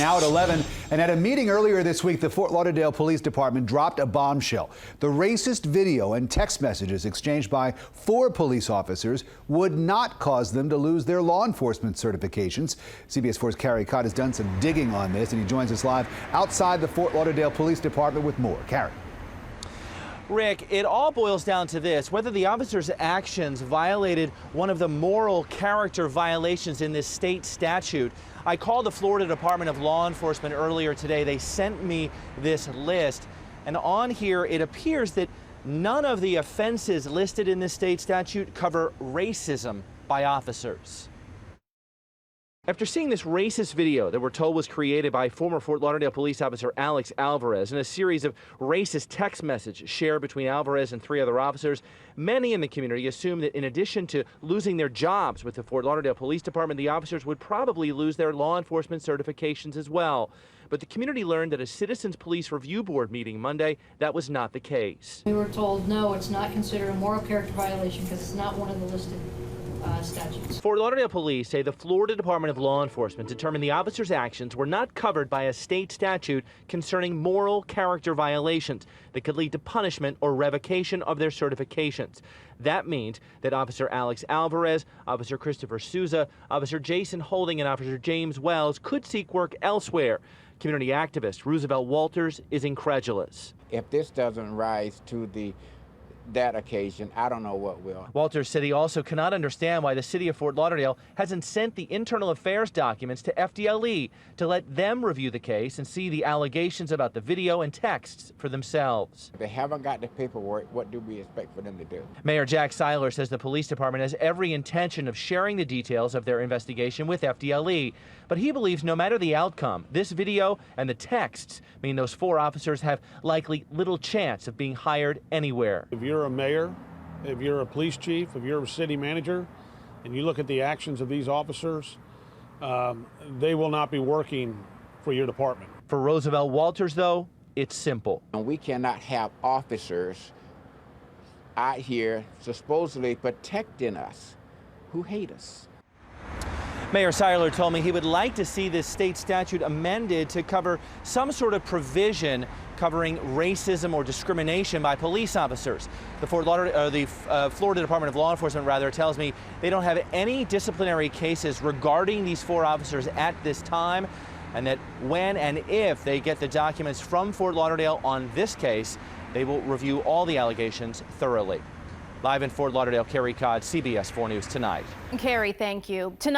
Now at 11, and at a meeting earlier this week, the Fort Lauderdale Police Department dropped a bombshell. The racist video and text messages exchanged by 4 police officers would not cause them to lose their law enforcement certifications. CBS 4's Carrie Cott has done some digging on this, and he joins us live outside the Fort Lauderdale Police Department with more. Carrie. Rick, it all boils down to this: whether the officers' actions violated one of the moral character violations in this state statute. I called the Florida Department of Law Enforcement earlier today. They sent me this list, and on here it appears that none of the offenses listed in this state statute cover racism by officers. After seeing this racist video that we're told was created by former Fort Lauderdale police officer Alex Alvarez and a series of racist text messages shared between Alvarez and 3 other officers, many in the community assume that in addition to losing their jobs with the Fort Lauderdale Police Department, the officers would probably lose their law enforcement certifications as well. But the community learned at a Citizens Police Review Board meeting Monday that was not the case. We were told, no, it's not considered a moral character violation because it's not one of the listed statutes. Fort Lauderdale police say the Florida Department of Law Enforcement determined the officers' actions were not covered by a state statute concerning moral character violations that could lead to punishment or revocation of their certifications. That means that Officer Alex Alvarez, Officer Christopher Souza, Officer Jason Holding, and Officer James Wells could seek work elsewhere. Community activist Roosevelt Walters is incredulous. If this doesn't rise to that occasion, I don't know what will. Walters said he also cannot understand why the city of Fort Lauderdale hasn't sent the internal affairs documents to FDLE to let them review the case and see the allegations about the video and texts for themselves. If they haven't got the paperwork, what do we expect for them to do? Mayor Jack Seiler says the police department has every intention of sharing the details of their investigation with FDLE, but he believes no matter the outcome, this video and the texts mean those 4 officers have likely little chance of being hired anywhere. If you're a mayor, if you're a police chief, if you're a city manager, and you look at the actions of these officers, they will not be working for your department. For Roosevelt Walters, though, it's simple. And we cannot have officers out here supposedly protecting us who hate us. Mayor Seiler told me he would like to see this state statute amended to cover some sort of provision covering racism or discrimination by police officers. The Florida Department of Law Enforcement, tells me they don't have any disciplinary cases regarding these 4 officers at this time, and that when and if they get the documents from Fort Lauderdale on this case, they will review all the allegations thoroughly. Live in Fort Lauderdale, Carrie Cott, CBS 4 News Tonight. Carrie, thank you.